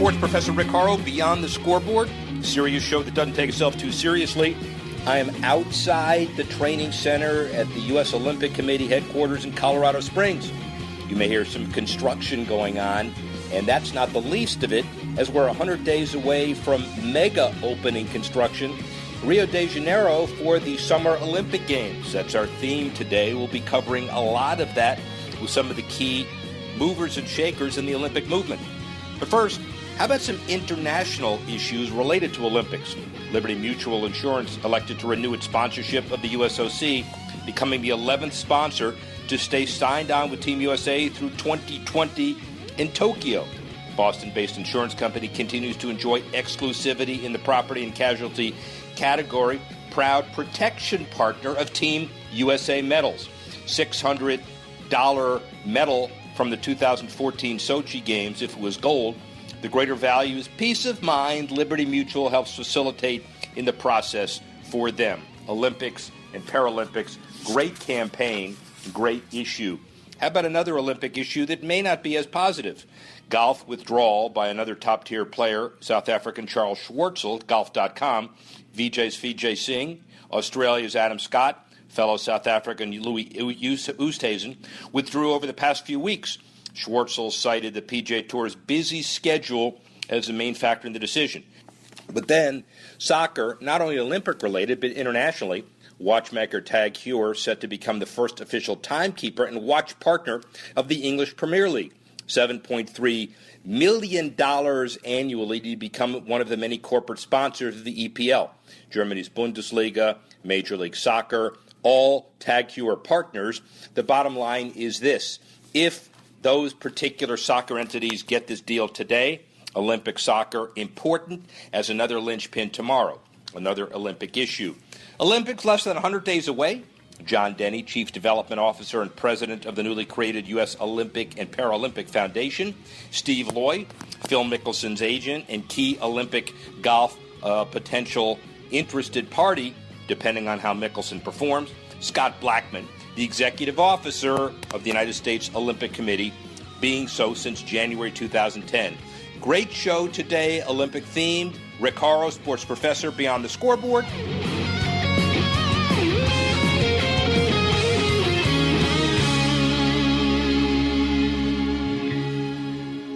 Sports Professor Rick Horrow, Beyond the Scoreboard, a serious show that doesn't take itself too seriously. I am outside the training center at the U.S. Olympic Committee headquarters in Colorado Springs. You may hear some construction going on, and that's not the least of it, as we're 100 days away from mega opening construction, Rio de Janeiro, for the Summer Olympic Games. That's our theme today. We'll be covering a lot of that with some of the key movers and shakers in the Olympic movement. But first, how about some international issues related to Olympics? Liberty Mutual Insurance elected to renew its sponsorship of the USOC, becoming the 11th sponsor to stay signed on with Team USA through 2020 in Tokyo. The Boston-based insurance company continues to enjoy exclusivity in the property and casualty category, proud protection partner of Team USA medals. $600 medal from the 2014 Sochi Games if it was gold. The greater value is peace of mind. Liberty Mutual helps facilitate in the process for them. Olympics and Paralympics, great campaign, great issue. How about another Olympic issue that may not be as positive? Golf withdrawal by another top-tier player, South African Charles Schwartzel, golf.com, Vijay's Vijay Singh, Australia's Adam Scott, fellow South African Louis Oosthuizen, withdrew over the past few weeks. Schwartzel cited the PGA Tour's busy schedule as the main factor in the decision. But then, soccer, not only Olympic-related, but internationally, watchmaker Tag Heuer set to become the first official timekeeper and watch partner of the English Premier League. $7.3 million annually to become one of the many corporate sponsors of the EPL. Germany's Bundesliga, Major League Soccer, all Tag Heuer partners. The bottom line is this. If those particular soccer entities get this deal today, Olympic soccer important as another linchpin tomorrow, another Olympic issue. Olympics less than 100 days away. John Denny, Chief Development Officer and President of the newly created U.S. Olympic and Paralympic Foundation. Steve Loy, Phil Mickelson's agent and key Olympic golf potential interested party, depending on how Mickelson performs. Scott Blackman, the Executive Officer of the United States Olympic Committee, being so since January 2010. Great show today, Olympic themed. Rick Horrow, Sports Professor, Beyond the Scoreboard.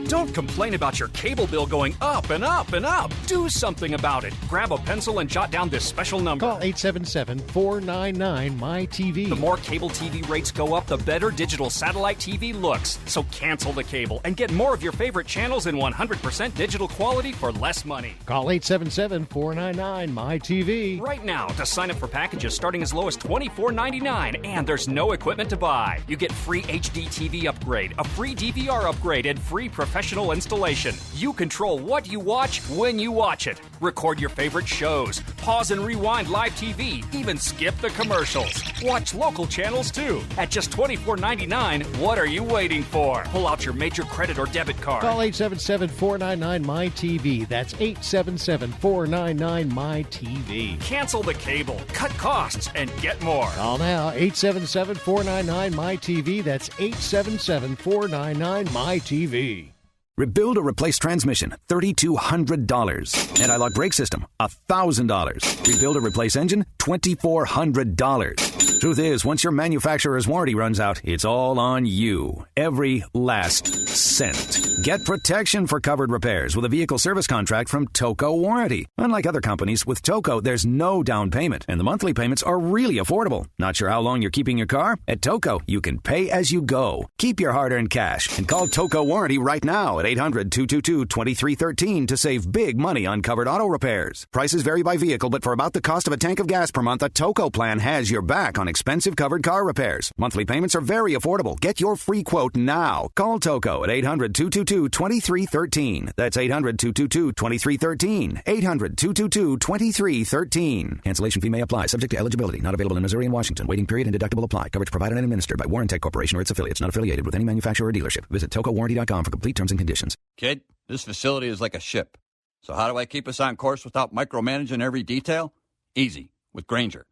Don't complain about your cable bill going up and up and up. Do something about it. Grab a pencil and jot down this special number. Call 877-499-MY-TV. The more cable TV rates go up, the better digital satellite TV looks. So cancel the cable and get more of your favorite channels in 100% digital quality for less money. Call 877-499-MY-TV. Right now to sign up for packages starting as low as $24.99, and there's no equipment to buy. You get free HD TV upgrade, a free DVR upgrade, and free professional installation. You control what you watch when you watch it. Record your favorite shows, pause and rewind live TV, even skip the commercials. Watch local channels too. At just $24.99, what are you waiting for? Pull out your major credit or debit card. Call 877-499-MY-TV. That's 877-499-MY-TV. Cancel the cable, cut costs, and get more. Call now, 877-499-MY-TV. That's 877-499-MY-TV. Rebuild or replace transmission, $3,200. Anti-lock brake system, $1,000. Rebuild or replace engine, $2,400. Truth is, once your manufacturer's warranty runs out, it's all on you. Every last cent. Get protection for covered repairs with a vehicle service contract from Toco Warranty. Unlike other companies, with Toco, there's no down payment, and the monthly payments are really affordable. Not sure how long you're keeping your car? At Toco, you can pay as you go. Keep your hard-earned cash and call Toco Warranty right now at 800-222-2313 to save big money on covered auto repairs. Prices vary by vehicle, but for about the cost of a tank of gas per month, a Toco plan has your back on expensive covered car repairs. Monthly payments are very affordable. Get your free quote now. Call Toco at 800-222-2313. That's 800-222-2313. 800-222-2313. Cancellation fee may apply. Subject to eligibility. Not available in Missouri and Washington. Waiting period and deductible apply. Coverage provided and administered by Warrantech Corporation or its affiliates. Not affiliated with any manufacturer or dealership. Visit TocoWarranty.com for complete terms and conditions. Kid, this facility is like a ship. So how do I keep us on course without micromanaging every detail? Easy, with Grainger.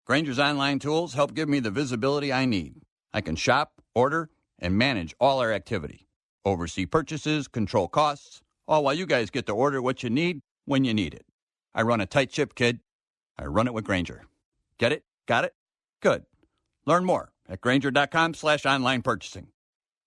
Grainger's online tools help give me the visibility I need. I can shop, order, and manage all our activity. Oversee purchases, control costs, All while you guys get to order what you need when you need it. I run a tight ship, kid. I run it with Grainger. Get it? Got it? Good. Learn more at Grainger.com/online purchasing.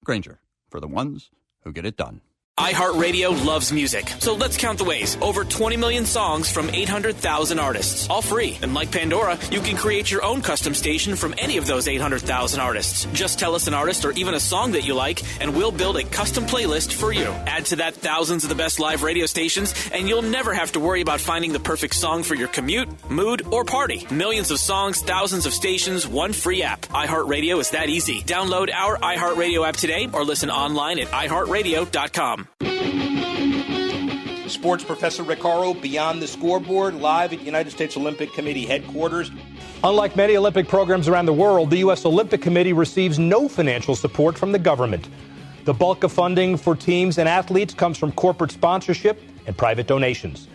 Grainger, for the ones who get it done. iHeartRadio loves music, so let's count the ways. Over 20 million songs from 800,000 artists, all free. And like Pandora, you can create your own custom station from any of those 800,000 artists. Just tell us an artist or even a song that you like, and we'll build a custom playlist for you. Add to that thousands of the best live radio stations, and you'll never have to worry about finding the perfect song for your commute, mood, or party. Millions of songs, thousands of stations, one free app. iHeartRadio is that easy. Download our iHeartRadio app today or listen online at iHeartRadio.com. Sports professor Rick Horrow, Beyond the Scoreboard, live at United States Olympic Committee headquarters. Unlike many Olympic programs around the world, the U.S. Olympic Committee receives no financial support from the government. The bulk of funding for teams and athletes comes from corporate sponsorship and private donations.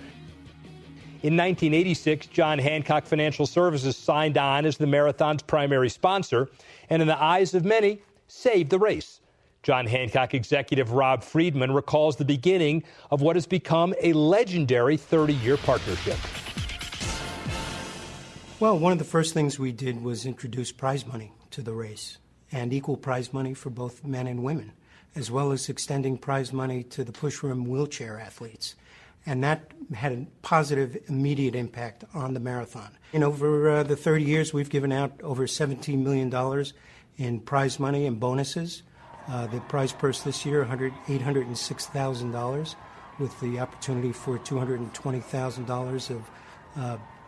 In 1986, John Hancock Financial Services signed on as the marathon's primary sponsor, and in the eyes of many, saved the race. John Hancock executive Rob Friedman recalls the beginning of what has become a legendary 30-year partnership. Well, one of the first things we did was introduce prize money to the race, and equal prize money for both men and women, as well as extending prize money to the pushroom wheelchair athletes. And that had a positive, immediate impact on the marathon. And over the 30 years, we've given out over $17 million in prize money and bonuses. The prize purse this year, $806,000, with the opportunity for $220,000 of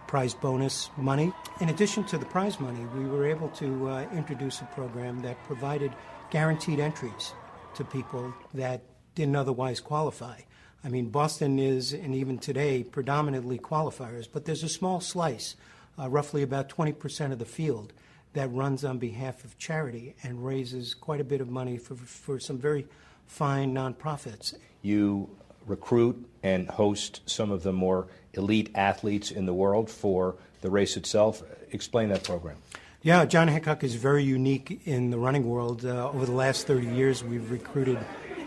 prize bonus money. In addition to the prize money, we were able to introduce a program that provided guaranteed entries to people that didn't otherwise qualify. I mean, Boston is, and even today, predominantly qualifiers, but there's a small slice, roughly about 20% of the field, that runs on behalf of charity and raises quite a bit of money for some very fine nonprofits. You recruit and host some of the more elite athletes in the world for the race itself. Explain that program. Yeah, John Hancock is very unique in the running world. Over the last 30 years, we've recruited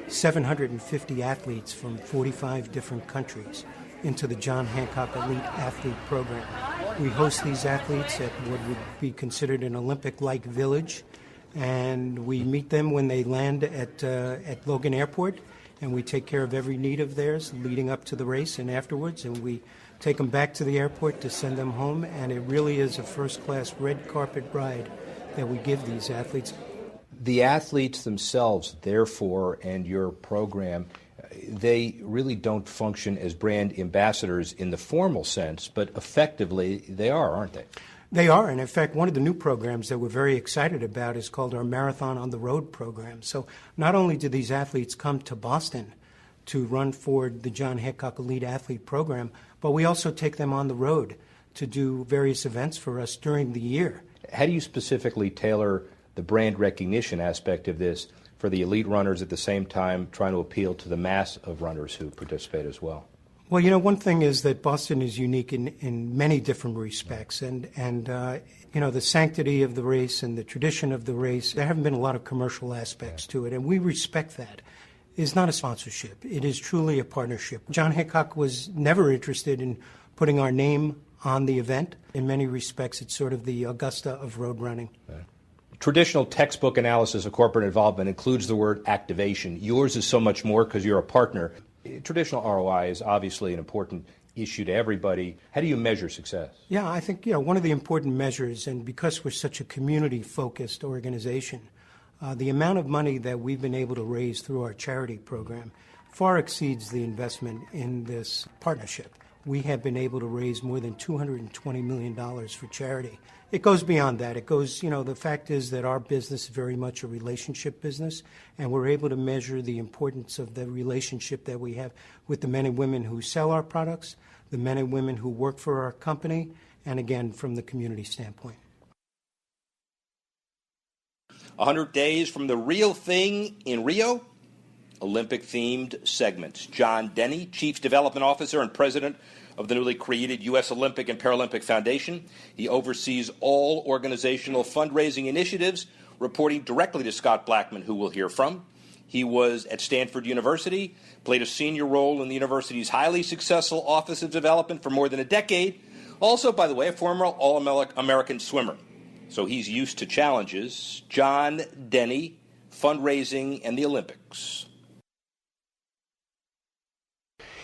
750 athletes from 45 different countries into the John Hancock Elite Athlete Program. We host these athletes at what would be considered an Olympic-like village, and we meet them when they land at Logan Airport, and we take care of every need of theirs leading up to the race and afterwards, and we take them back to the airport to send them home, and it really is a first-class red carpet ride that we give these athletes. The athletes themselves, therefore, and your program, they really don't function as brand ambassadors in the formal sense, but effectively they are, aren't they? They are, and in fact, one of the new programs that we're very excited about is called our Marathon on the Road program. So not only do these athletes come to Boston to run for the John Hancock Elite Athlete Program, but we also take them on the road to do various events for us during the year. How do you specifically tailor the brand recognition aspect of this for the elite runners at the same time trying to appeal to the mass of runners who participate as well? Well, you know, one thing is that Boston is unique in many different respects, and you know, the sanctity of the race and the tradition of the race, there haven't been a lot of commercial aspects to it, and we respect that. It's not a sponsorship. It is truly a partnership. John Hancock was never interested in putting our name on the event. In many respects, it's sort of the Augusta of road running. Okay. Traditional textbook analysis of corporate involvement includes the word activation. Yours is so much more because you're a partner. Traditional ROI is obviously an important issue to everybody. How do you measure success? Yeah, I think, you know, one of the important measures, and because we're such a community-focused organization, the amount of money that we've been able to raise through our charity program far exceeds the investment in this partnership. We have been able to raise more than $220 million for charity. It goes beyond that. It goes, you know, the fact is that our business is very much a relationship business, and we're able to measure the importance of the relationship that we have with the men and women who sell our products, the men and women who work for our company, and again, from the community standpoint. 100 days from the real thing in Rio, Olympic-themed segments. John Denny, Chief Development Officer and President of the newly created U.S. Olympic and Paralympic Foundation. He oversees all organizational fundraising initiatives, reporting directly to Scott Blackman, who we'll hear from. He was at Stanford University, played a senior role in the university's highly successful Office of Development for more than a decade. Also, by the way, a former All-American swimmer. So he's used to challenges. John Denny, fundraising, and the Olympics.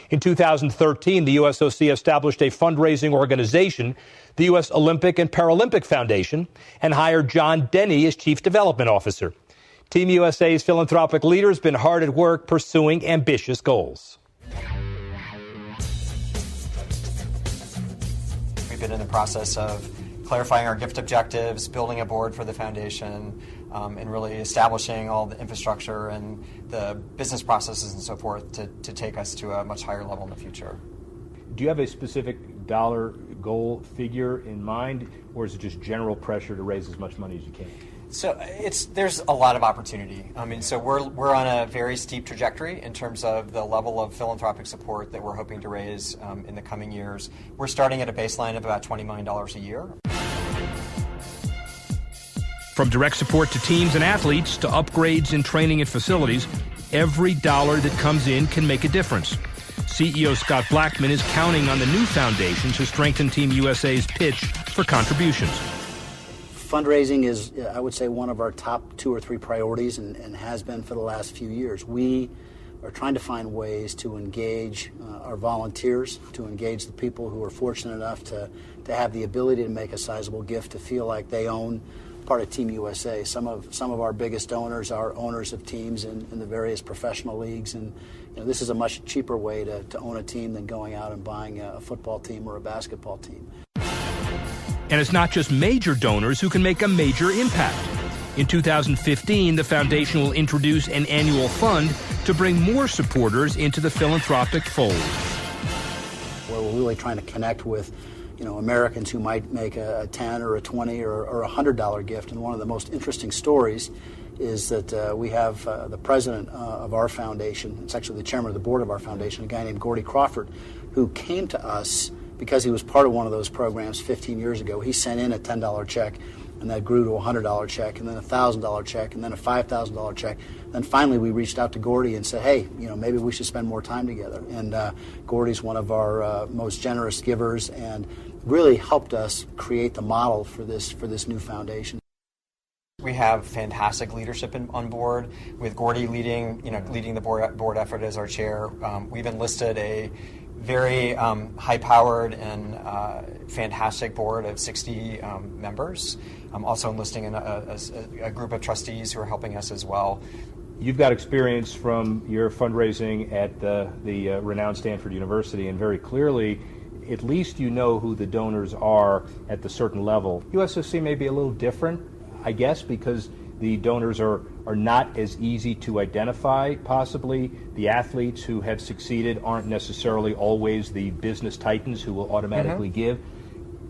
In 2013, the USOC established a fundraising organization, the U.S. Olympic and Paralympic Foundation, and hired John Denny as Chief Development Officer. Team USA's philanthropic leader has been hard at work pursuing ambitious goals. We've been in the process of clarifying our gift objectives, building a board for the foundation, and really establishing all the infrastructure and the business processes and so forth to take us to a much higher level in the future. Do you have a specific dollar goal figure in mind, or is it just general pressure to raise as much money as you can? So there's a lot of opportunity. I mean, so we're on a very steep trajectory in terms of the level of philanthropic support that we're hoping to raise in the coming years. We're starting at a baseline of about $20 million a year. From direct support to teams and athletes to upgrades in training and facilities, every dollar that comes in can make a difference. CEO Scott Blackman is counting on the new foundation to strengthen Team USA's pitch for contributions. Fundraising is, I would say, one of our top 2 or 3 priorities and has been for the last few years. We are trying to find ways to engage our volunteers, to engage the people who are fortunate enough to have the ability to make a sizable gift, to feel like they own part of Team USA. Some of our biggest donors are owners of teams in the various professional leagues, and this is a much cheaper way to own a team than going out and buying a football team or a basketball team. And it's not just major donors who can make a major impact. In 2015, the foundation will introduce an annual fund to bring more supporters into the philanthropic fold. Where we're really trying to connect with Americans who might make a $10 or a $20 or a $100 gift. And one of the most interesting stories is that we have the president of our foundation, it's actually the chairman of the board of our foundation, a guy named Gordy Crawford, who came to us because he was part of one of those programs 15 years ago. He sent in a $10 check, and that grew to a $100 check, and then a $1,000 check, and then a $5,000 check. Then finally we reached out to Gordy and said, hey, maybe we should spend more time together. And Gordy's one of our most generous givers and really helped us create the model for this new foundation. We have fantastic leadership on board, with Gordy leading the board effort as our chair. We've enlisted a very high-powered and fantastic board of 60 members. I'm also enlisting a group of trustees who are helping us as well. You've got experience from your fundraising at the renowned Stanford University, and very clearly, at least you know who the donors are at the certain level. USOC may be a little different, I guess, because the donors are not as easy to identify, possibly. The athletes who have succeeded aren't necessarily always the business titans who will automatically give.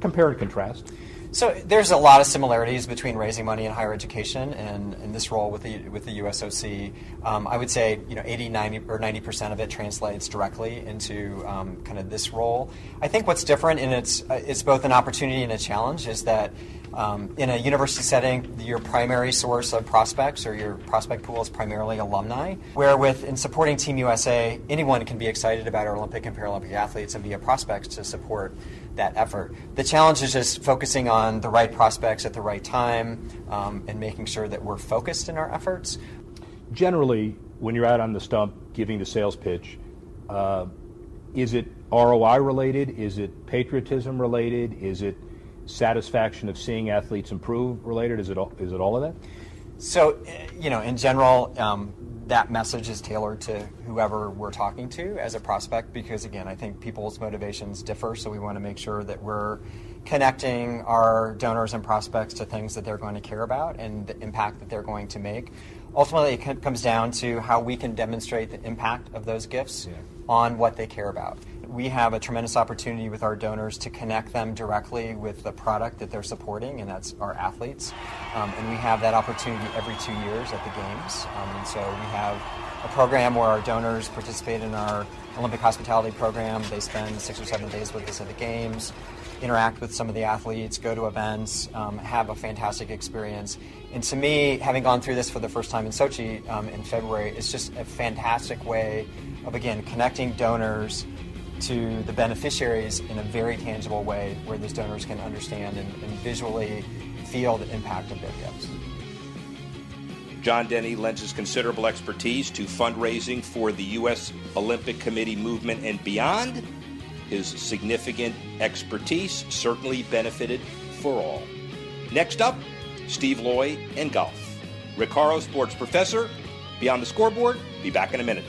Compare and contrast. So there's a lot of similarities between raising money in higher education and this role with the USOC. I would say 80, 90, or 90% of it translates directly into kind of this role. I think what's different, and it's both an opportunity and a challenge, is that in a university setting, your primary source of prospects or your prospect pool is primarily alumni, where in supporting Team USA, anyone can be excited about our Olympic and Paralympic athletes and be a prospect to support that effort. The challenge is just focusing on the right prospects at the right time and making sure that we're focused in our efforts. Generally, when you're out on the stump giving the sales pitch, is it ROI related? Is it patriotism related? Is it satisfaction of seeing athletes improve related? Is it all of that? So, in general, that message is tailored to whoever we're talking to as a prospect, because, again, I think people's motivations differ, so we want to make sure that we're connecting our donors and prospects to things that they're going to care about and the impact that they're going to make. Ultimately, it comes down to how we can demonstrate the impact of those gifts on what they care about. we have a tremendous opportunity with our donors to connect them directly with the product that they're supporting, and that's our athletes. And we have that opportunity every 2 years at the Games. And so we have a program where our donors participate in our Olympic hospitality program. They spend 6 or 7 days with us at the Games, interact with some of the athletes, go to events, have a fantastic experience. And to me, having gone through this for the first time in Sochi in February, it's just a fantastic way of, again, connecting donors to the beneficiaries in a very tangible way where those donors can understand and visually feel the impact of their gifts. John Denny lends his considerable expertise to fundraising for the U.S. Olympic Committee movement and beyond. His significant expertise certainly benefited for all. Next up, Steve Loy and golf. Rick Horrow, sports professor. Beyond the Scoreboard. Be back in a minute.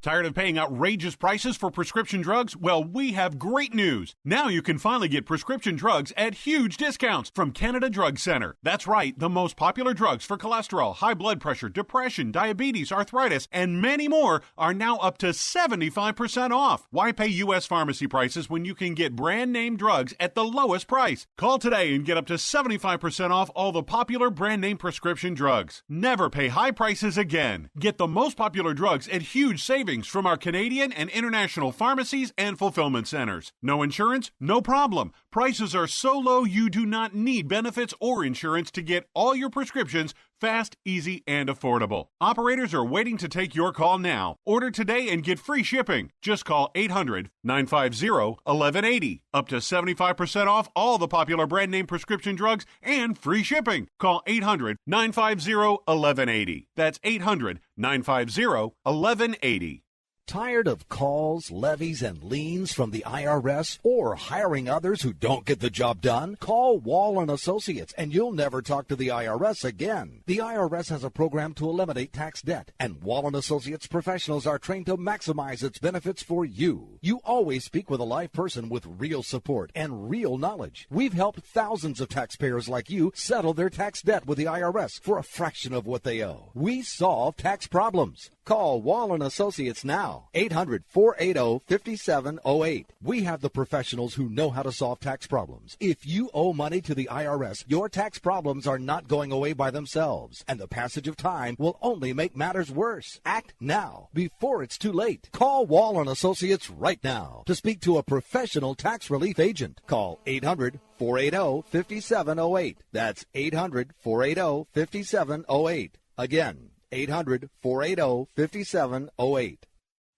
Tired of paying outrageous prices for prescription drugs? Well, we have great news. Now you can finally get prescription drugs at huge discounts from Canada Drug Center. That's right, the most popular drugs for cholesterol, high blood pressure, depression, diabetes, arthritis, and many more are now up to 75% off. Why pay U.S. pharmacy prices when you can get brand name drugs at the lowest price? Call today and get up to 75% off all the popular brand name prescription drugs. Never pay high prices again. Get the most popular drugs at huge savings from our Canadian and international pharmacies and fulfillment centers. No insurance? No problem. Prices are so low you do not need benefits or insurance to get all your prescriptions fast, easy, and affordable. Operators are waiting to take your call now. Order today and get free shipping. Just call 800-950-1180. Up to 75% off all the popular brand name prescription drugs and free shipping. Call 800-950-1180. That's 800-950-1180. Tired of calls, levies, and liens from the IRS or hiring others who don't get the job done? Call Wall & Associates and you'll never talk to the IRS again. The IRS has a program to eliminate tax debt, and Wall & Associates professionals are trained to maximize its benefits for you. You always speak with a live person with real support and real knowledge. We've helped thousands of taxpayers like you settle their tax debt with the IRS for a fraction of what they owe. We solve tax problems. Call Wall & Associates now, 800-480-5708. We have the professionals who know how to solve tax problems. If you owe money to the IRS, your tax problems are not going away by themselves, and the passage of time will only make matters worse. Act now, before it's too late. Call Wall & Associates right now to speak to a professional tax relief agent. Call 800-480-5708. That's 800-480-5708. Again, 800-480-5708.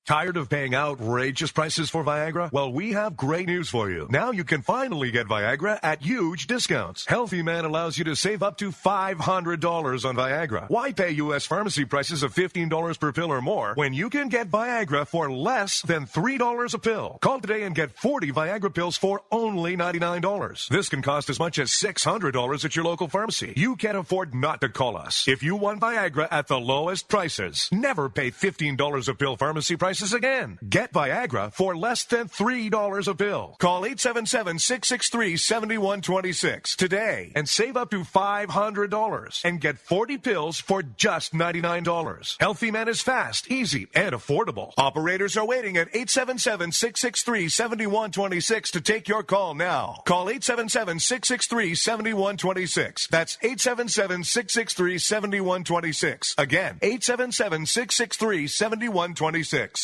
Tired of paying outrageous prices for Viagra? Well, we have great news for you. Now you can finally get Viagra at huge discounts. Healthy Man allows you to save up to $500 on Viagra. Why pay U.S. pharmacy prices of $15 per pill or more when you can get Viagra for less than $3 a pill? Call today and get 40 Viagra pills for only $99. This can cost as much as $600 at your local pharmacy. You can't afford not to call us. If you want Viagra at the lowest prices, never pay $15 a pill pharmacy prices again. Get Viagra for less than $3 a pill. Call 877-663-7126 today and save up to $500 and get 40 pills for just $99. Healthy Man is fast, easy, and affordable. Operators are waiting at 877-663-7126 to take your call now. Call 877-663-7126. That's 877-663-7126. Again, 877-663-7126.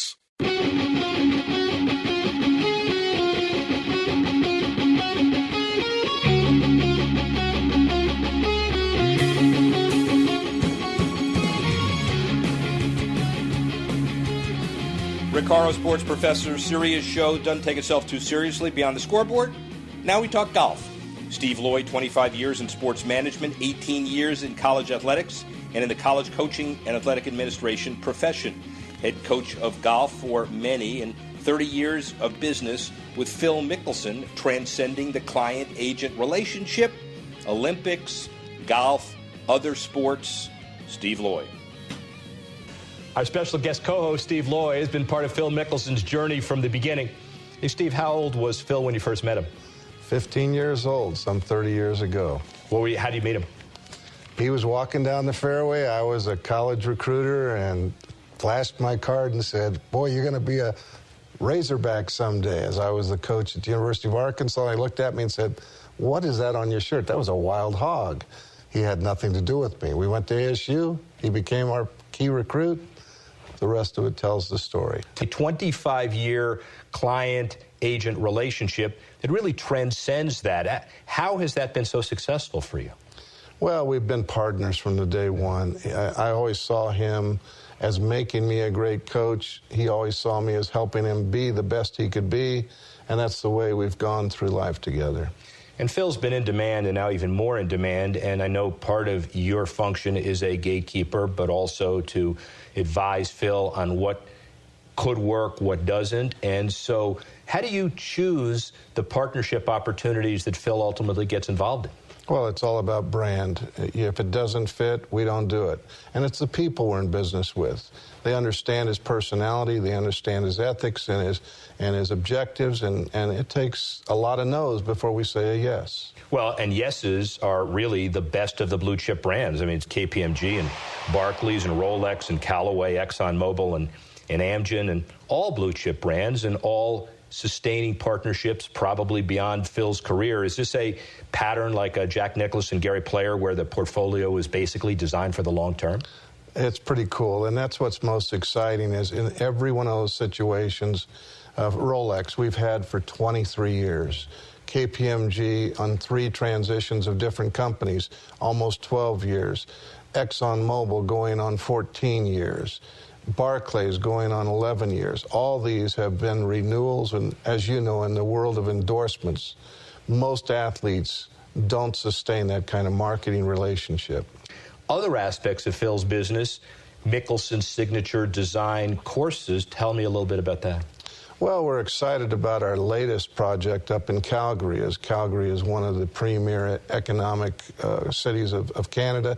Rick Horrow, sports professor, serious show, doesn't take itself too seriously. Beyond the Scoreboard. Now we talk golf. Steve Loy, 25 years in sports management, 18 years in college athletics, and in the college coaching and athletic administration profession. Head coach of golf for many, and 30 years of business with Phil Mickelson, transcending the client-agent relationship, Olympics, golf, other sports. Steve Loy. Our special guest co-host, Steve Loy, has been part of Phil Mickelson's journey from the beginning. Hey, Steve, how old was Phil when you first met him? 15 years old, some 30 years ago. How did you meet him? He was walking down the fairway. I was a college recruiter and flashed my card and said, boy, you're going to be a Razorback someday, as I was the coach at the University of Arkansas. He looked at me and said, what is that on your shirt? That was a wild hog. He had nothing to do with me. We went to ASU. He became our key recruit. The rest of it tells the story. A 25-year client-agent relationship that really transcends that. How has that been so successful for you? Well, we've been partners from the day one. I always saw him as making me a great coach. He always saw me as helping him be the best he could be, and that's the way we've gone through life together. And Phil's been in demand and now even more in demand, and I know part of your function is a gatekeeper, but also to advise Phil on what could work, what doesn't. And so how do you choose the partnership opportunities that Phil ultimately gets involved in? Well, it's all about brand. If it doesn't fit, we don't do it. And it's the people we're in business with. They understand his personality, they understand his ethics and his objectives, and it takes a lot of no's before we say a yes. Well, and yeses are really the best of the blue chip brands. I mean, it's KPMG and Barclays and Rolex and Callaway, ExxonMobil and Amgen, and all blue chip brands and all sustaining partnerships probably beyond Phil's career. Is this a pattern like a Jack Nicklaus and Gary Player where the portfolio is basically designed for the long term? It's pretty cool, and that's what's most exciting is in every one of those situations, Rolex we've had for 23 years. KPMG on 3 transitions of different companies, almost 12 years. ExxonMobil going on 14 years. Barclays going on 11 years. All these have been renewals, and as you know, in the world of endorsements, most athletes don't sustain that kind of marketing relationship. Other aspects of Phil's business, Mickelson's signature design courses, tell me a little bit about that. Well, we're excited about our latest project up in Calgary, as Calgary is one of the premier economic cities of Canada.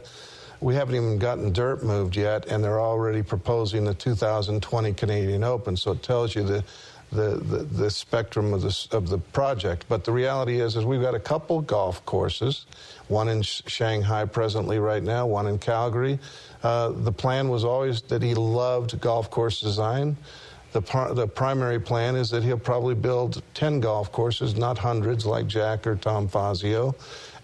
We haven't even gotten dirt moved yet, and they're already proposing the 2020 Canadian Open, so it tells you the spectrum of the project. But the reality is we've got a couple golf courses, one in Shanghai presently right now, one in Calgary. The plan was always that he loved golf course design. The primary plan is that he'll probably build 10 golf courses, not hundreds like Jack or Tom Fazio,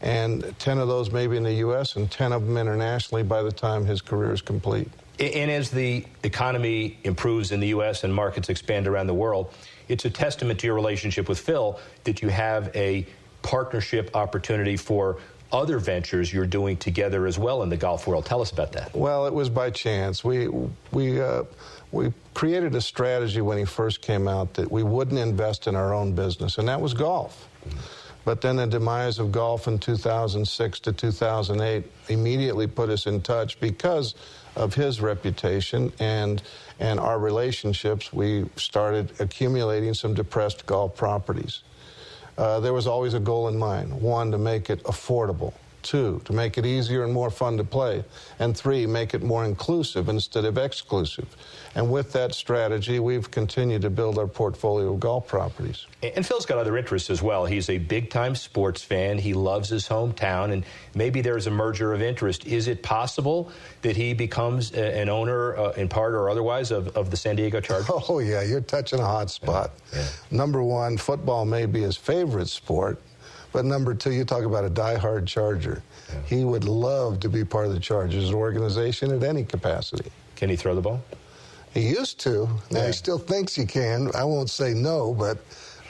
and 10 of those maybe in the U.S. and 10 of them internationally by the time his career is complete. And as the economy improves in the U.S. and markets expand around the world, it's a testament to your relationship with Phil that you have a partnership opportunity for other ventures you're doing together as well in the golf world. Tell us about that. Well, it was by chance. We created a strategy when he first came out that we wouldn't invest in our own business, and that was golf. But then the demise of golf in 2006 to 2008 immediately put us in touch because of his reputation and our relationships. We started accumulating some depressed golf properties. There was always a goal in mind. 1, to make it affordable. 2, to make it easier and more fun to play. And 3, make it more inclusive instead of exclusive. And with that strategy, we've continued to build our portfolio of golf properties. And Phil's got other interests as well. He's a big-time sports fan. He loves his hometown, and maybe there's a merger of interest. Is it possible that he becomes an owner, in part or otherwise, of the San Diego Chargers? Oh, yeah, you're touching a hot spot. Yeah. Number 1, football may be his favorite sport, but number 2, you talk about a diehard Charger. Yeah. He would love to be part of the Chargers organization at any capacity. Can he throw the ball? He used to. Now, he still thinks he can. I won't say no, but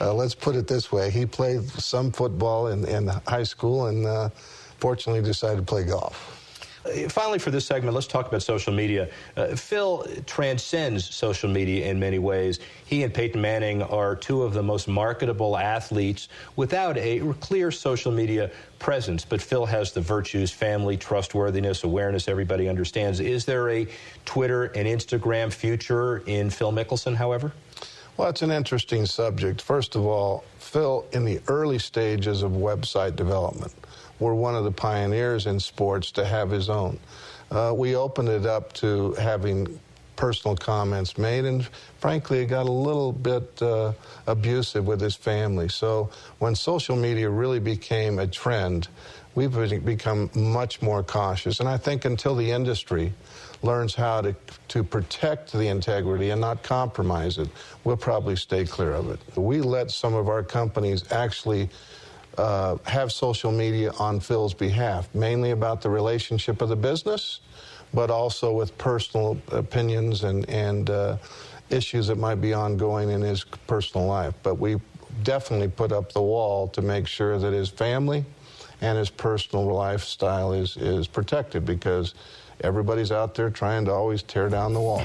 let's put it this way. He played some football in high school and fortunately decided to play golf. Finally, for this segment, let's talk about social media. Phil transcends social media in many ways. He and Peyton Manning are 2 of the most marketable athletes without a clear social media presence. But Phil has the virtues, family, trustworthiness, awareness everybody understands. Is there a Twitter and Instagram future in Phil Mickelson, however? Well, it's an interesting subject. First of all, Phil, in the early stages of website development, we're one of the pioneers in sports to have his own. We opened it up to having personal comments made, and frankly, it got a little bit abusive with his family. So when social media really became a trend, we've become much more cautious. And I think until the industry learns how to protect the integrity and not compromise it, we'll probably stay clear of it. We let some of our companies actually have social media on Phil's behalf, mainly about the relationship of the business, but also with personal opinions and issues that might be ongoing in his personal life. But we definitely put up the wall to make sure that his family and his personal lifestyle is protected, because everybody's out there trying to always tear down the wall.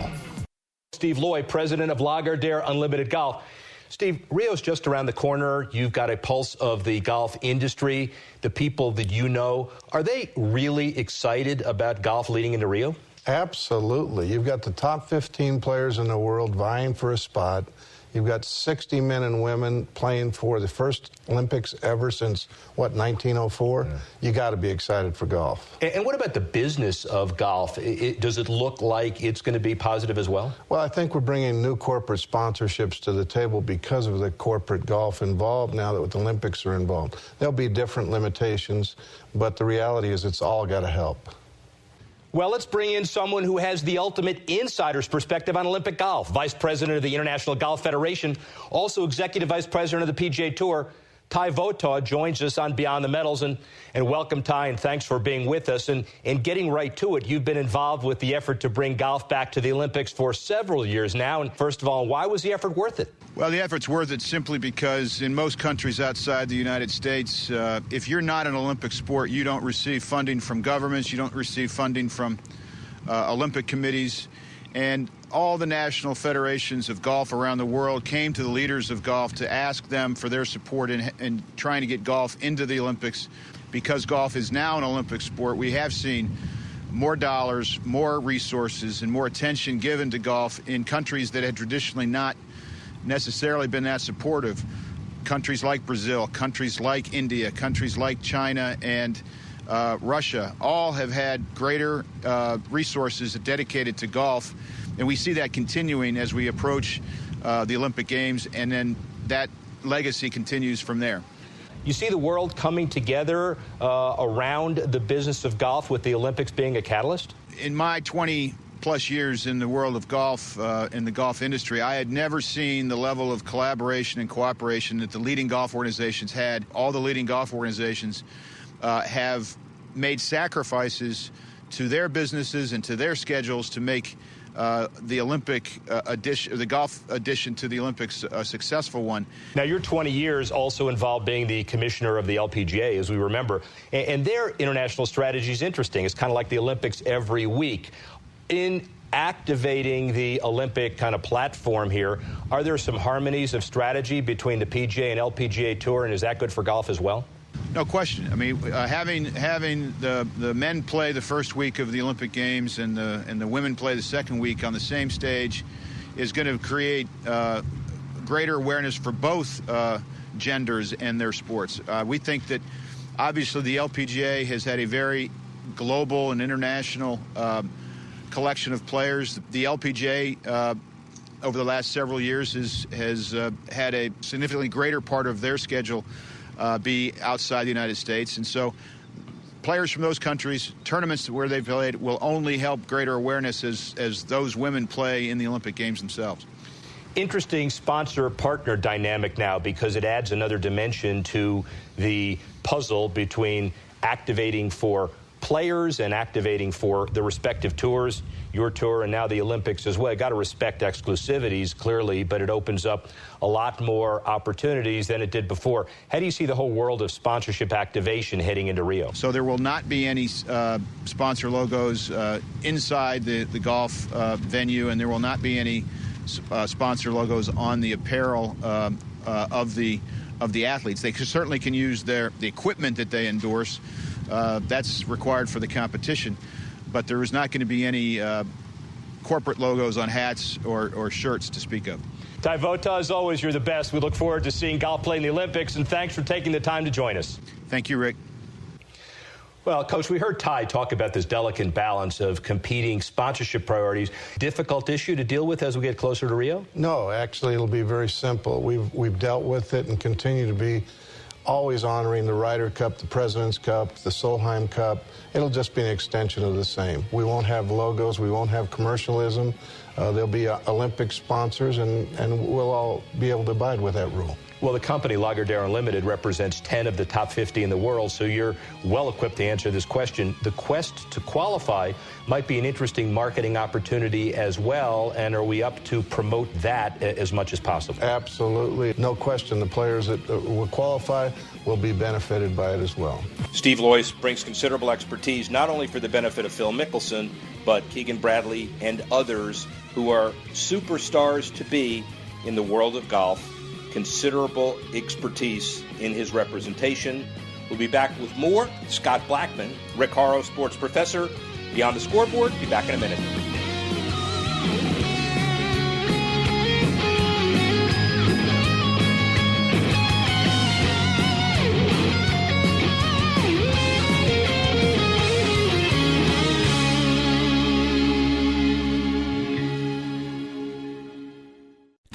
Steve Loy, president of Lagardère Unlimited Golf. Steve, Rio's just around the corner. You've got a pulse of the golf industry, the people that you know. Are they really excited about golf leading into Rio? Absolutely. You've got the top 15 players in the world vying for a spot. You've got 60 men and women playing for the first Olympics ever since, 1904? Yeah. You got to be excited for golf. And what about the business of golf? Does it look like it's going to be positive as well? Well, I think we're bringing new corporate sponsorships to the table because of the corporate golf involved now that the Olympics are involved. There'll be different limitations, but the reality is it's all got to help. Well, let's bring in someone who has the ultimate insider's perspective on Olympic golf. Vice President of the International Golf Federation, also Executive Vice President of the PGA Tour, Ty Votaw joins us on Beyond the Medals. And welcome, Ty, and thanks for being with us. And getting right to it, you've been involved with the effort to bring golf back to the Olympics for several years now. And first of all, why was the effort worth it? Well, the effort's worth it simply because in most countries outside the United States, if you're not an Olympic sport, you don't receive funding from governments, you don't receive funding from Olympic committees. And all the national federations of golf around the world came to the leaders of golf to ask them for their support in trying to get golf into the Olympics. Because golf is now an Olympic sport, we have seen more dollars, more resources, and more attention given to golf in countries that had traditionally not necessarily been that supportive. Countries like Brazil, countries like India, countries like China and Russia all have had greater resources dedicated to golf, and we see that continuing as we approach the Olympic Games, and then that legacy continues from there. You see the world coming together around the business of golf, with the Olympics being a catalyst? In my 20-plus years in the world of golf, in the golf industry, I had never seen the level of collaboration and cooperation that the leading golf organizations had. All the leading golf organizations have made sacrifices to their businesses and to their schedules to make the Olympic addition, the golf addition to the Olympics, a successful one. Now, you're 20 years also involved being the commissioner of the LPGA, as we remember, and their international strategy is interesting. It's kind of like the Olympics every week. In activating the Olympic kind of platform here, are there some harmonies of strategy between the PGA and LPGA Tour, and is that good for golf as well? No question. I mean, having the men play the first week of the Olympic Games and the women play the second week on the same stage is going to create greater awareness for both genders and their sports. We think that obviously the LPGA has had a very global and international collection of players. The LPGA over the last several years has had a significantly greater part of their schedule be outside the United States. And so players from those countries, tournaments where they've played, will only help greater awareness as those women play in the Olympic Games themselves. Interesting sponsor-partner dynamic now, because it adds another dimension to the puzzle between activating for players and activating for the respective tours, your tour and now the Olympics as well. You got to respect exclusivities, clearly, but it opens up a lot more opportunities than it did before. How do you see the whole world of sponsorship activation heading into Rio? So there will not be any sponsor logos inside the golf venue, and there will not be any sponsor logos on the apparel of the athletes. They certainly can use the equipment that they endorse. That's required for the competition, but there is not going to be any corporate logos on hats or shirts to speak of. Ty Votaw, as always, you're the best. We look forward to seeing golf play in the Olympics, and thanks for taking the time to join us. Thank you, Rick. Well, Coach, we heard Ty talk about this delicate balance of competing sponsorship priorities. Difficult issue to deal with as we get closer to Rio? No, actually, it'll be very simple. We've dealt with it and continue to be always honoring the Ryder Cup, the President's Cup, the Solheim Cup. It'll just be an extension of the same. We won't have logos. We won't have commercialism. There'll be Olympic sponsors, and we'll all be able to abide with that rule. Well, the company Lagardère Unlimited represents 10 of the top 50 in the world, so you're well equipped to answer this question. The quest to qualify might be an interesting marketing opportunity as well, and are we up to promote that as much as possible? Absolutely. No question, the players that will qualify will be benefited by it as well. Steve Loyce brings considerable expertise not only for the benefit of Phil Mickelson, but Keegan Bradley and others who are superstars to be in the world of golf. Considerable expertise in his representation. We'll be back with more. Scott Blackman, Rick Horrow, sports professor. Beyond the Scoreboard. Be back in a minute.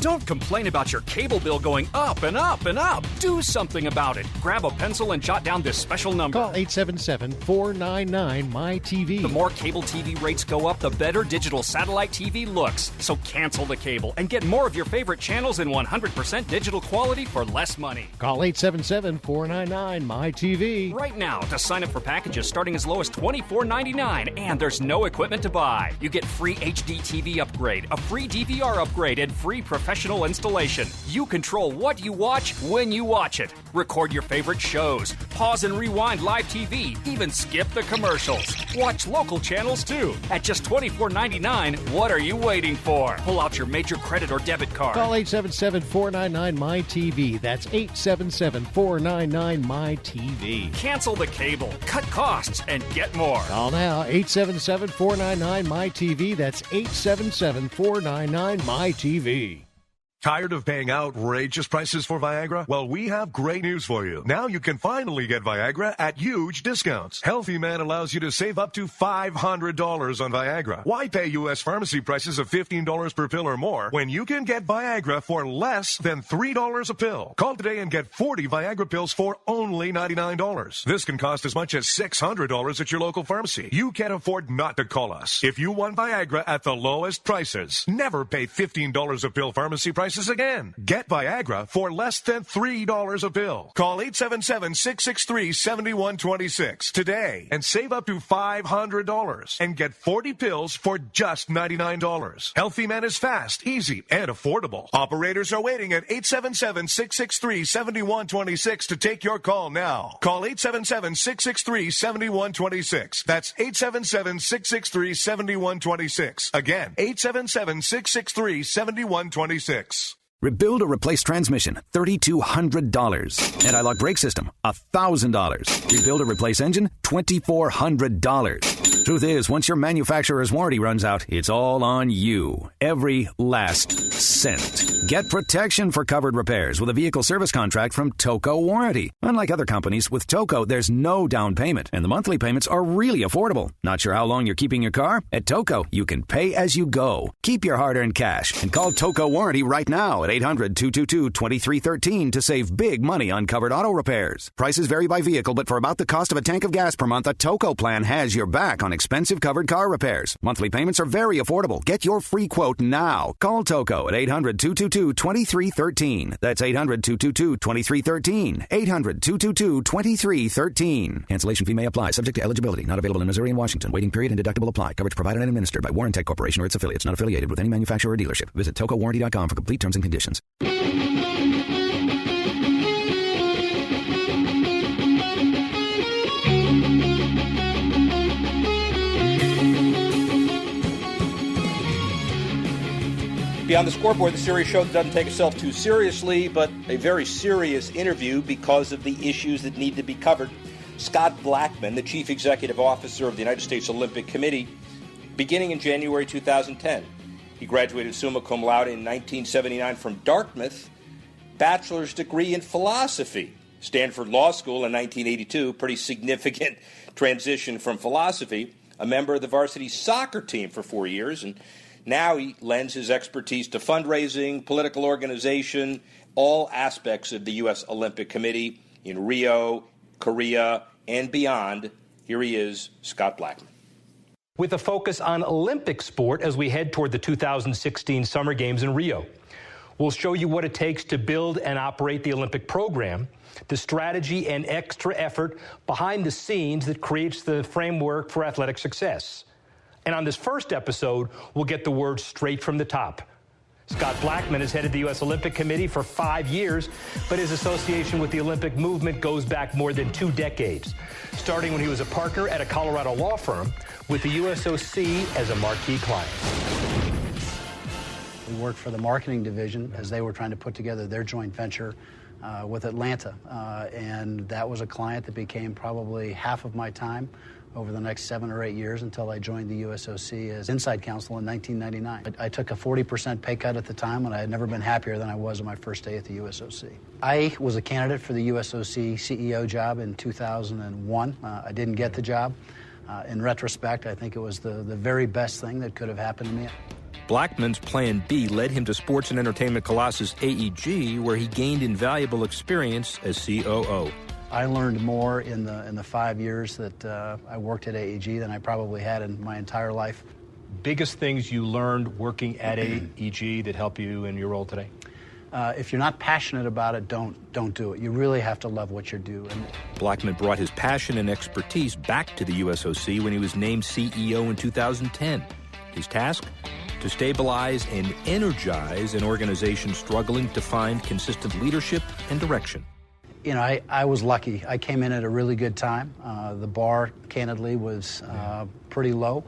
Don't complain about your cable bill going up and up and up. Do something about it. Grab a pencil and jot down this special number. Call 877-499-MY-TV. The more cable TV rates go up, the better digital satellite TV looks. So cancel the cable and get more of your favorite channels in 100% digital quality for less money. Call 877-499-MY-TV. Right now to sign up for packages starting as low as $24.99, and there's no equipment to buy. You get free HD TV upgrade, a free DVR upgrade, and free professional installation. You control what you watch when you watch it. Record your favorite shows, pause and rewind live TV, even skip the commercials. Watch local channels too. At just $24.99, what are you waiting for? Pull out your major credit or debit card. Call 877-499-MY-TV. That's 877-499-MY-TV. Cancel the cable, cut costs, and get more. Call now, 877-499-MY-TV. That's 877-499-MY-TV. Tired of paying outrageous prices for Viagra? Well, we have great news for you. Now you can finally get Viagra at huge discounts. Healthy Man allows you to save up to $500 on Viagra. Why pay U.S. pharmacy prices of $15 per pill or more when you can get Viagra for less than $3 a pill? Call today and get 40 Viagra pills for only $99. This can cost as much as $600 at your local pharmacy. You can't afford not to call us. If you want Viagra at the lowest prices, never pay $15 a pill pharmacy prices again. Get Viagra for less than $3 a pill. Call 877-663-7126 today and save up to $500 and get 40 pills for just $99. Healthy Man is fast, easy, and affordable. Operators are waiting at 877-663-7126 to take your call now. Call 877-663-7126. That's 877-663-7126. Again, 877-663-7126. Rebuild or replace transmission, $3,200. Anti-lock brake system, $1,000. Rebuild or replace engine, $2,400. Truth is, once your manufacturer's warranty runs out, it's all on you. Every last cent. Get protection for covered repairs with a vehicle service contract from Toco Warranty. Unlike other companies, with Toco, there's no down payment, and the monthly payments are really affordable. Not sure how long you're keeping your car? At Toco, you can pay as you go. Keep your hard-earned cash and call Toco Warranty right now at 800-222-2313 to save big money on covered auto repairs. Prices vary by vehicle, but for about the cost of a tank of gas per month, a Toco plan has your back on expensive covered car repairs. Monthly payments are very affordable. Get your free quote now. Call Toco at 800-222-2313. That's 800-222-2313. 800-222-2313. Cancellation fee may apply, subject to eligibility. Not available in Missouri and Washington. Waiting period and deductible apply. Coverage provided and administered by Warrantech Corporation or its affiliates. Not affiliated with any manufacturer or dealership. Visit TocoWarranty.com for complete terms and conditions. Beyond the Scoreboard, the series show that doesn't take itself too seriously, but a very serious interview because of the issues that need to be covered. Scott Blackman, the Chief Executive Officer of the United States Olympic Committee, beginning in January 2010. He graduated summa cum laude in 1979 from Dartmouth, bachelor's degree in philosophy. Stanford Law School in 1982, pretty significant transition from philosophy. A member of the varsity soccer team for 4 years, and now he lends his expertise to fundraising, political organization, all aspects of the U.S. Olympic Committee. in Rio, Korea, and beyond. Here he is, Scott Blackman. With a focus on Olympic sport as we head toward the 2016 Summer Games in Rio. We'll show you what it takes to build and operate the Olympic program, the strategy and extra effort behind the scenes that creates the framework for athletic success. And on this first episode, we'll get the word straight from the top. Scott Blackman has headed the U.S. Olympic Committee for 5 years, but his association with the Olympic movement goes back more than 2 decades, starting when he was a partner at a Colorado law firm with the USOC as a marquee client. We worked for the marketing division as they were trying to put together their joint venture with Atlanta, and that was a client that became probably half of my time over the next 7 or 8 years until I joined the USOC as inside counsel in 1999. I took a 40% pay cut at the time, and I had never been happier than I was on my first day at the USOC. I was a candidate for the USOC CEO job in 2001. I didn't get the job. In retrospect, I think it was the very best thing that could have happened to me. Blackman's Plan B led him to sports and entertainment colossus AEG, where he gained invaluable experience as COO. I learned more in the 5 years that I worked at AEG than I probably had in my entire life. Biggest things you learned working at AEG that help you in your role today? If you're not passionate about it, don't do it. You really have to love what you do. And Blackman brought his passion and expertise back to the USOC when he was named CEO in 2010. His task? To stabilize and energize an organization struggling to find consistent leadership and direction. You know, I was lucky. I came in at a really good time. The bar, candidly, was pretty low.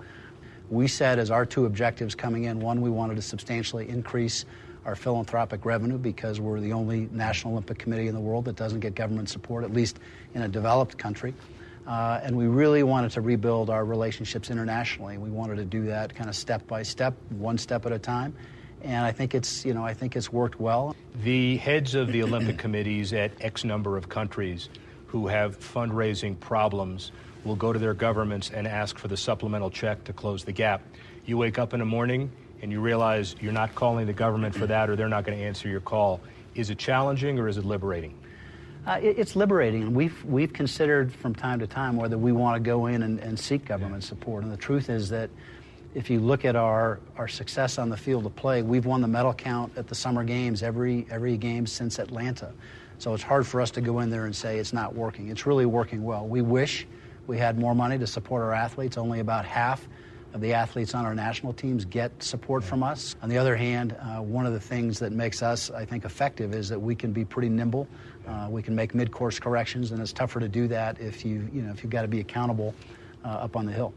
We said as our 2 objectives coming in, one, we wanted to substantially increase our philanthropic revenue because we're the only National Olympic Committee in the world that doesn't get government support, at least in a developed country. And we really wanted to rebuild our relationships internationally. We wanted to do that kind of step by step, 1 step at a time. And I think it's worked well. The heads of the Olympic committees at X number of countries who have fundraising problems will go to their governments and ask for the supplemental check to close the gap. You wake up in the morning and you realize you're not calling the government for that, or they're not going to answer your call. Is it challenging or is it liberating? It's liberating. We've considered from time to time whether we want to go in and seek government support. And the truth is that if you look at our success on the field of play, we've won the medal count at the Summer Games every game since Atlanta. So it's hard for us to go in there and say it's not working. It's really working well. We wish we had more money to support our athletes. Only about half of the athletes on our national teams get support from us. On the other hand, one of the things that makes us, I think, effective is that we can be pretty nimble. We can make mid-course corrections, and it's tougher to do that if you've got to be accountable up on the Hill.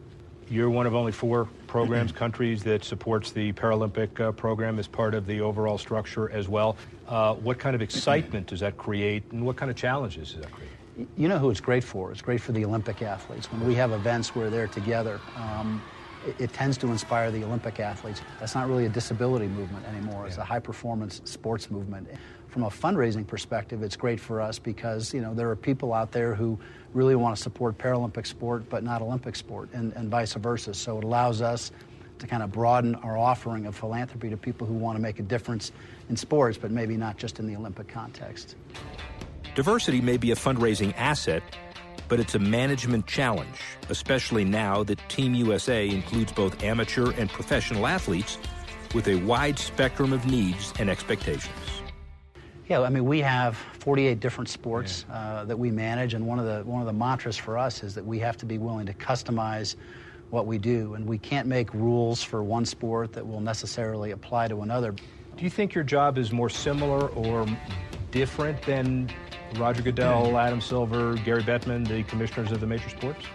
You're one of only 4 programs, countries that supports the Paralympic program as part of the overall structure as well. What kind of excitement does that create, and what kind of challenges does that create? You know who it's great for? It's great for the Olympic athletes. When we have events where they're together, it tends to inspire the Olympic athletes. That's not really a disability movement anymore. It's a high-performance sports movement. From a fundraising perspective, it's great for us because, there are people out there who really want to support Paralympic sport but not Olympic sport, and vice versa. So it allows us to kind of broaden our offering of philanthropy to people who want to make a difference in sports, but maybe not just in the Olympic context. Diversity may be a fundraising asset, but it's a management challenge, especially now that Team USA includes both amateur and professional athletes with a wide spectrum of needs and expectations. Yeah, I mean, we have 48 different sports that we manage, and one of the mantras for us is that we have to be willing to customize what we do, and we can't make rules for one sport that will necessarily apply to another. Do you think your job is more similar or different than Roger Goodell, Adam Silver, Gary Bettman, the commissioners of the major sports?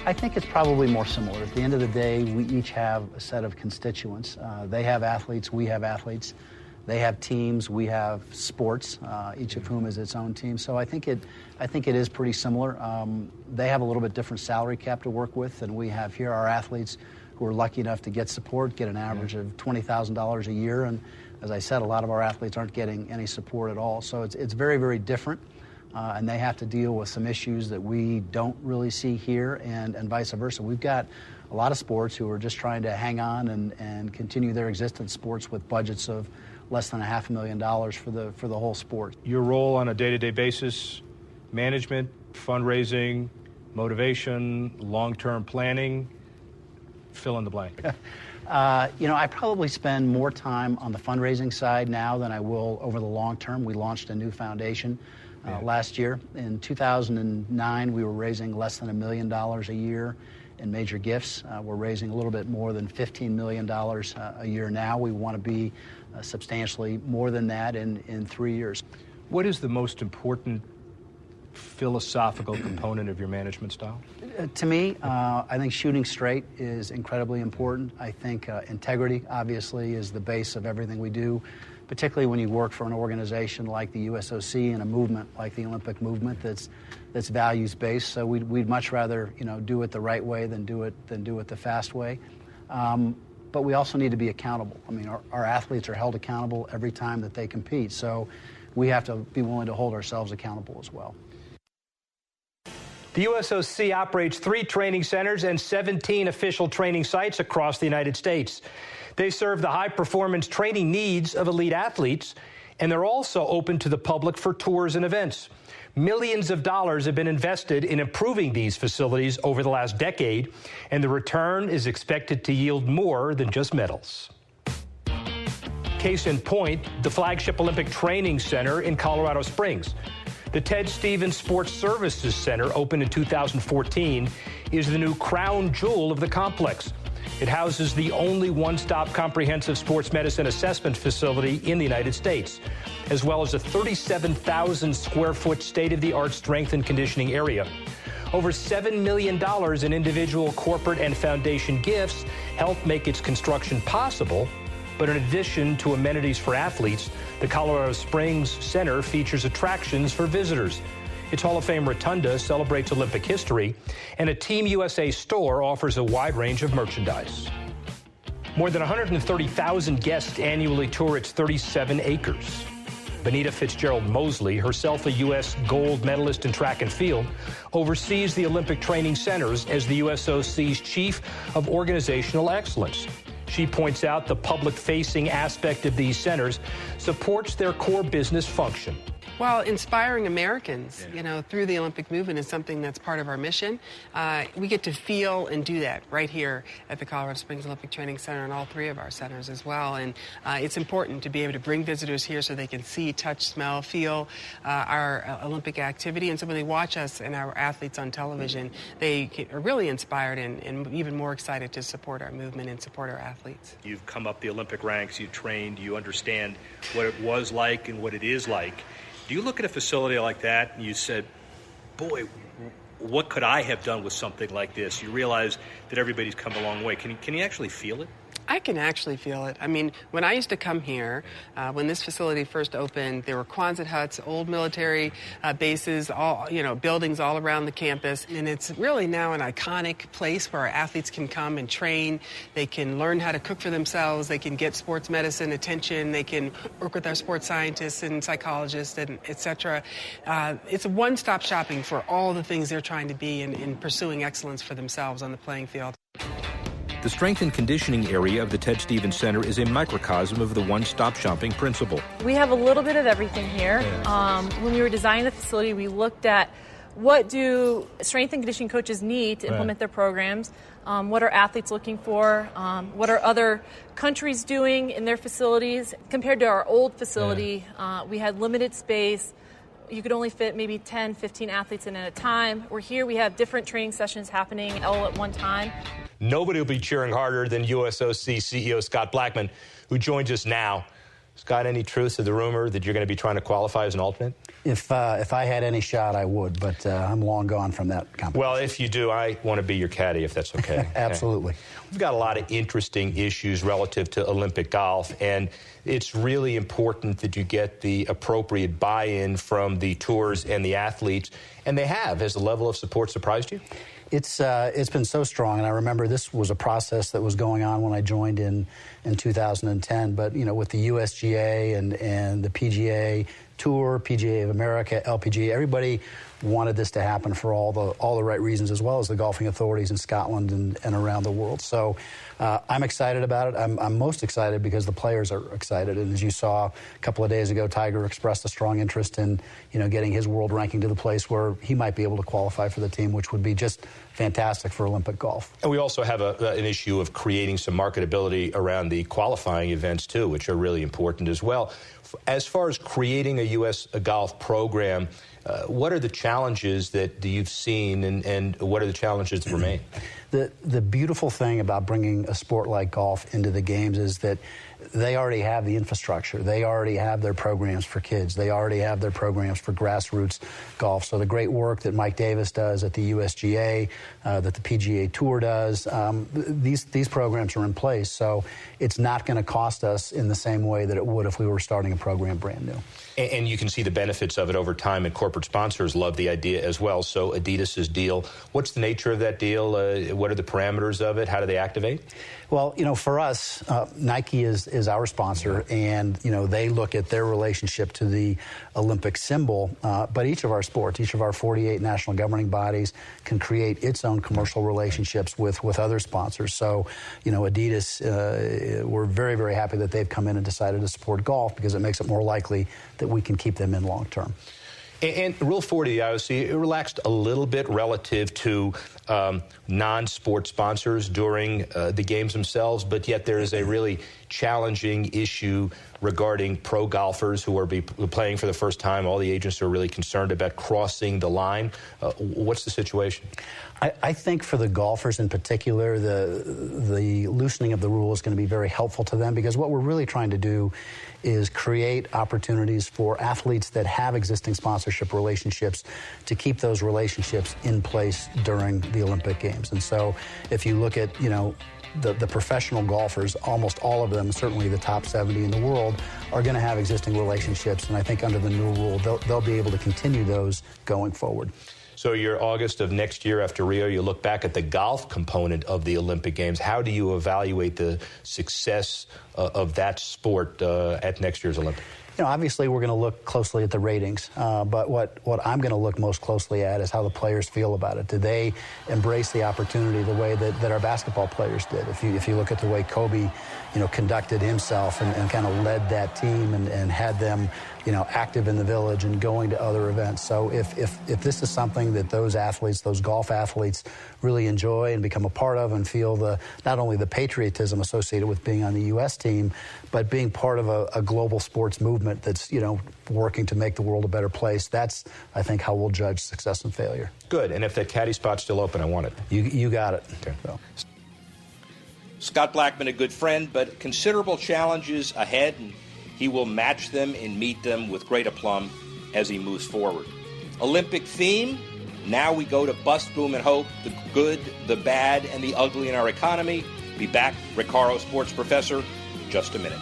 I think it's probably more similar. At the end of the day, we each have a set of constituents. They have athletes, we have athletes. They have teams, we have sports, each of whom is its own team. So I think it is pretty similar. They have a little bit different salary cap to work with than we have here. Our athletes who are lucky enough to get support get an average of $20,000 a year. And as I said, a lot of our athletes aren't getting any support at all. So it's very, very different. And they have to deal with some issues that we don't really see here, and vice versa. We've got a lot of sports who are just trying to hang on and continue their existence, sports with budgets of less than $500,000 for the whole sport. Your role on a day-to-day basis, management, fundraising, motivation, long-term planning, fill in the blank. I probably spend more time on the fundraising side now than I will over the long term. We launched a new foundation last year. In 2009, we were raising less than $1 million a year in major gifts. We're raising a little bit more than $15 million a year now. We want to be substantially more than that in 3 years. What is the most important philosophical component of your management style? To me, I think shooting straight is incredibly important. I think integrity, obviously, is the base of everything we do, particularly when you work for an organization like the USOC and a movement like the Olympic movement that's values-based. So we'd much rather do it the right way than do it the fast way. But we also need to be accountable. I mean, our athletes are held accountable every time that they compete. So we have to be willing to hold ourselves accountable as well. The USOC operates 3 training centers and 17 official training sites across the United States. They serve the high-performance training needs of elite athletes, and they're also open to the public for tours and events. Millions of dollars have been invested in improving these facilities over the last decade, and the return is expected to yield more than just medals. Case in point, the flagship Olympic Training Center in Colorado Springs. The Ted Stevens Sports Services Center, opened in 2014, is the new crown jewel of the complex. It houses the only one-stop comprehensive sports medicine assessment facility in the United States, as well as a 37,000 square foot state-of-the-art strength and conditioning area. Over $7 million in individual, corporate, and foundation gifts helped make its construction possible. But in addition to amenities for athletes, the Colorado Springs Center features attractions for visitors. Its Hall of Fame Rotunda celebrates Olympic history, and a Team USA store offers a wide range of merchandise. More than 130,000 guests annually tour its 37 acres. Benita Fitzgerald-Mosley, herself a U.S. gold medalist in track and field, oversees the Olympic Training Centers as the USOC's Chief of Organizational Excellence. She points out the public-facing aspect of these centers supports their core business function. Well, inspiring Americans, through the Olympic movement is something that's part of our mission. We get to feel and do that right here at the Colorado Springs Olympic Training Center and all 3 of our centers as well. And it's important to be able to bring visitors here so they can see, touch, smell, feel our Olympic activity. And so when they watch us and our athletes on television, they are really inspired and even more excited to support our movement and support our athletes. You've come up the Olympic ranks, you trained, you understand what it was like and what it is like. Do you look at a facility like that and you said, boy, what could I have done with something like this? You realize that everybody's come a long way. Can you actually feel it? I can actually feel it. I mean, when I used to come here, when this facility first opened, there were Quonset huts, old military bases, all buildings all around the campus, and it's really now an iconic place where our athletes can come and train. They can learn how to cook for themselves. They can get sports medicine attention. They can work with our sports scientists and psychologists, and et cetera. It's a one-stop shopping for all the things they're trying to be in pursuing excellence for themselves on the playing field. The strength and conditioning area of the Ted Stevens Center is a microcosm of the one-stop shopping principle. We have a little bit of everything here. When we were designing the facility, we looked at what do strength and conditioning coaches need to implement their programs, what are athletes looking for, what are other countries doing in their facilities. Compared to our old facility, we had limited space. You could only fit maybe 10, 15 athletes in at a time. We're here, we have different training sessions happening all at one time. Nobody will be cheering harder than USOC CEO Scott Blackman, who joins us now. Scott, any truth to the rumor that you're going to be trying to qualify as an alternate? If I had any shot, I would, but I'm long gone from that competition. Well, if you do, I want to be your caddy, if that's okay. Absolutely. Okay. We've got a lot of interesting issues relative to Olympic golf, and it's really important that you get the appropriate buy-in from the tours and the athletes, and they have. Has the level of support surprised you? It's been so strong, and I remember this was a process that was going on when I joined in 2010. But with the USGA and the PGA Tour, PGA of America, LPGA, everybody wanted this to happen for all the right reasons, as well as the golfing authorities in Scotland and around the world. So I'm excited about it. I'm most excited because the players are excited. And as you saw a couple of days ago, Tiger expressed a strong interest in getting his world ranking to the place where he might be able to qualify for the team, which would be just fantastic for Olympic golf. And we also have an issue of creating some marketability around the qualifying events, too, which are really important as well. As far as creating a U.S. golf program, what are the challenges that you've seen, and what are the challenges that remain? The beautiful thing about bringing a sport like golf into the games is that they already have the infrastructure. They already have their programs for kids. They already have their programs for grassroots golf. So the great work that Mike Davis does at the USGA, that the PGA Tour does, these programs are in place. So it's not going to cost us in the same way that it would if we were starting a program brand new. And you can see the benefits of it over time, and corporate sponsors love the idea as well. So Adidas's deal, what's the nature of that deal? What are the parameters of it? How do they activate? Well, for us, Nike is our sponsor, and, they look at their relationship to the Olympic symbol. But each of our sports, each of our 48 national governing bodies can create its own commercial relationships with other sponsors. So, Adidas, we're very, very happy that they've come in and decided to support golf because it makes it more likely that we can keep them in long term. And Rule 40, I see it relaxed a little bit relative to non-sport sponsors during the games themselves, but yet there is a really challenging issue regarding pro golfers who are playing for the first time. All the agents are really concerned about crossing the line. What's the situation? I think for the golfers in particular, the loosening of the rule is going to be very helpful to them, because what we're really trying to do is create opportunities for athletes that have existing sponsorship relationships to keep those relationships in place during the Olympic Games. And so if you look at, the professional golfers, almost all of them, certainly the top 70 in the world, are going to have existing relationships. And I think under the new rule, they'll be able to continue those going forward. So you're August of next year after Rio, you look back at the golf component of the Olympic Games. How do you evaluate the success of that sport at next year's Olympics? Obviously we're going to look closely at the ratings, but what I'm going to look most closely at is how the players feel about it. Do they embrace the opportunity the way that our basketball players did? If you look at the way Kobe, conducted himself and kind of led that team and had them, active in the village and going to other events. So if this is something that those athletes, those golf athletes, really enjoy and become a part of and feel not only the patriotism associated with being on the U.S. team, but being part of a global sports movement that's, working to make the world a better place, that's, I think, how we'll judge success and failure. Good. And if that caddy spot's still open, I want it. You got it. Okay. So. Scott Blackman, a good friend, but considerable challenges ahead, and he will match them and meet them with great aplomb as he moves forward. Olympic theme, now we go to bust, boom, and hope, the good, the bad, and the ugly in our economy. Be back, Rick Horrow, sports professor, in just a minute.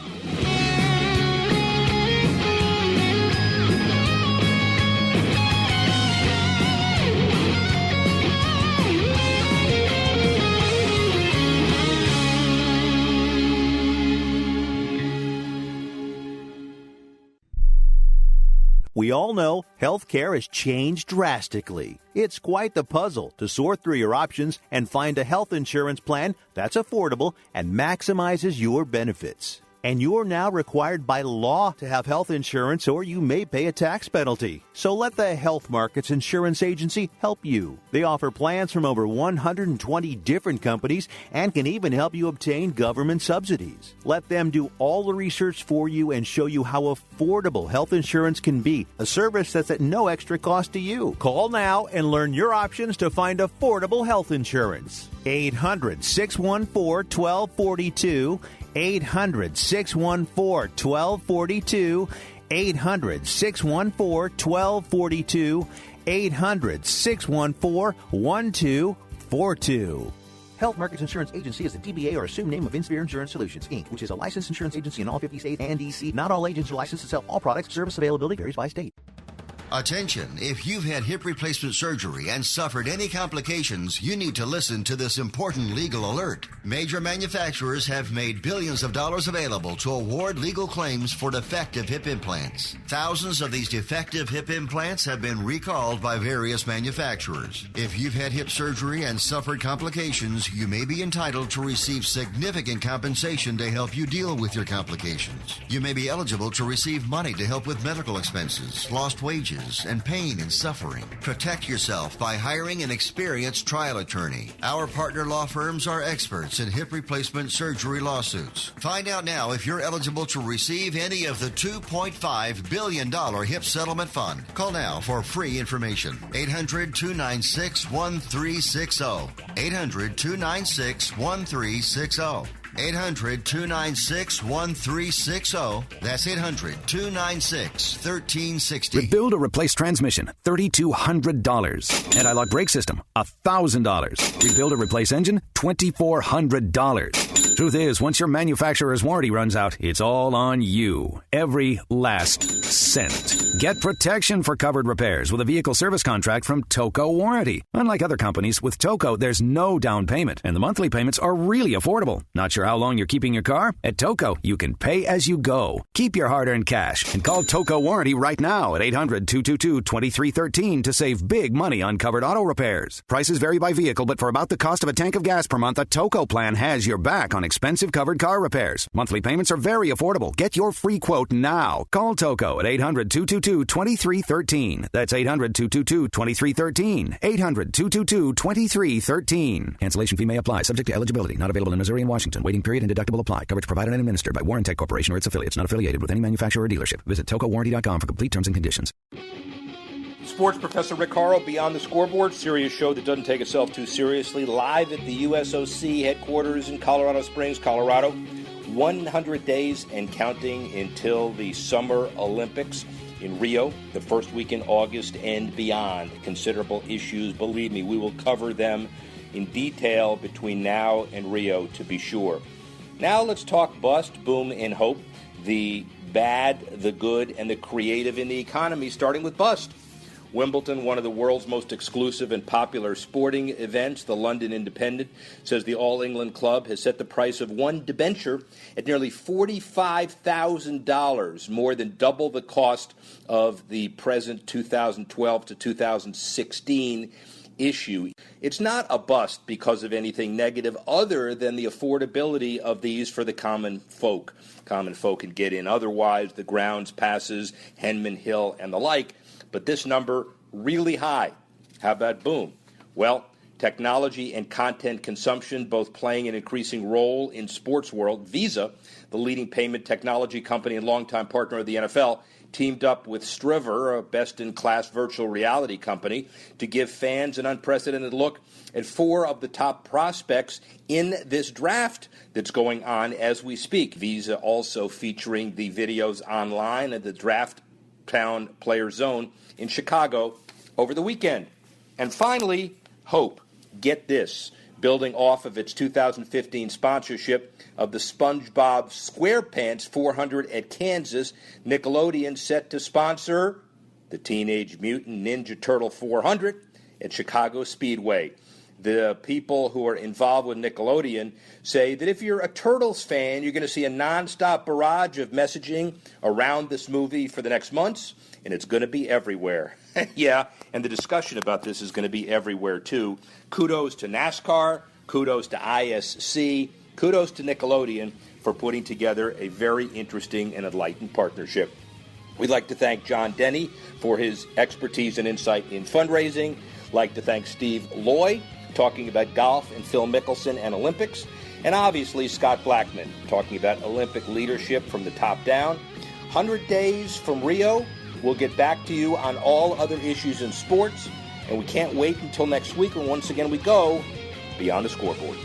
We all know healthcare has changed drastically. It's quite the puzzle to sort through your options and find a health insurance plan that's affordable and maximizes your benefits. And you're now required by law to have health insurance, or you may pay a tax penalty. So let the Health Markets Insurance Agency help you. They offer plans from over 120 different companies and can even help you obtain government subsidies. Let them do all the research for you and show you how affordable health insurance can be, a service that's at no extra cost to you. Call now and learn your options to find affordable health insurance. 800-614-1242. 800-614-1242, 800-614-1242, 800-614-1242. Health Markets Insurance Agency is the DBA or assumed name of Inspire Insurance Solutions, Inc., which is a licensed insurance agency in all 50 states and D.C. Not all agents are licensed to sell all products. Service availability varies by state. Attention, if you've had hip replacement surgery and suffered any complications, you need to listen to this important legal alert. Major manufacturers have made billions of dollars available to award legal claims for defective hip implants. Thousands of these defective hip implants have been recalled by various manufacturers. If you've had hip surgery and suffered complications, you may be entitled to receive significant compensation to help you deal with your complications. You may be eligible to receive money to help with medical expenses, lost wages, and pain and suffering. Protect yourself by hiring an experienced trial attorney. Our partner law firms are experts in hip replacement surgery lawsuits. Find out now if you're eligible to receive any of the $2.5 billion HIP settlement fund. Call now for free information. 800-296-1360. 800-296-1360. 800-296-1360. That's 800-296-1360. Rebuild or replace transmission, $3,200. Anti-lock brake system, $1,000. Rebuild or replace engine, $2,400. Truth is, once your manufacturer's warranty runs out, it's all on you. Every last cent. Get protection for covered repairs with a vehicle service contract from Toco Warranty. Unlike other companies, with Toco, there's no down payment, and the monthly payments are really affordable. Not sure how long you're keeping your car? At Toco, you can pay as you go. Keep your hard-earned cash and call Toco Warranty right now at 800-222-2313 to save big money on covered auto repairs. Prices vary by vehicle, but for about the cost of a tank of gas per month, a Toco plan has your back on expensive covered car repairs. Monthly payments are very affordable. Get your free quote now. Call Toco at 800-222-2313. That's 800-222-2313. 800-222-2313. Cancellation fee may apply. Subject to eligibility. Not available in Missouri and Washington. Waiting period and deductible apply. Coverage provided and administered by Warrantech Corporation or its affiliates. Not affiliated with any manufacturer or dealership. Visit TocoWarranty.com for complete terms and conditions. Sports professor Rick Horrow, Beyond the Scoreboard, serious show that doesn't take itself too seriously, live at the USOC headquarters in Colorado Springs, Colorado. 100 days and counting until the Summer Olympics in Rio, the first week in August and beyond. Considerable issues, believe me, we will cover them in detail between now and Rio, to be sure. Now let's talk bust, boom, and hope. The bad, the good, and the creative in the economy, starting with bust. Wimbledon, one of the world's most exclusive and popular sporting events, the London Independent, says the All England Club has set the price of one debenture at nearly $45,000, more than double the cost of the present 2012 to 2016 issue. It's not a bust because of anything negative other than the affordability of these for the common folk. Common folk can get in otherwise, the grounds passes, Henman Hill, and the like. But this number, really high. How about boom? Well, technology and content consumption both playing an increasing role in sports world. Visa, the leading payment technology company and longtime partner of the NFL, teamed up with Striver, a best-in-class virtual reality company, to give fans an unprecedented look at four of the top prospects in this draft that's going on as we speak. Visa also featuring the videos online at the Draft Town Player Zone in Chicago over the weekend. And finally, hope. Get this. Building off of its 2015 sponsorship of the SpongeBob SquarePants 400 at Kansas, Nickelodeon set to sponsor the Teenage Mutant Ninja Turtle 400 at Chicago Speedway. The people who are involved with Nickelodeon say that if you're a Turtles fan, you're going to see a nonstop barrage of messaging around this movie for the next months, and it's going to be everywhere. Yeah, and the discussion about this is going to be everywhere, too. Kudos to NASCAR, kudos to ISC, kudos to Nickelodeon for putting together a very interesting and enlightened partnership. We'd like to thank John Denny for his expertise and insight in fundraising. Like to thank Steve Loy, talking about golf, and Phil Mickelson and Olympics. And obviously Scott Blackman, talking about Olympic leadership from the top down. 100 days from Rio. We'll get back to you on all other issues in sports, and we can't wait until next week when once again we go Beyond the Scoreboard.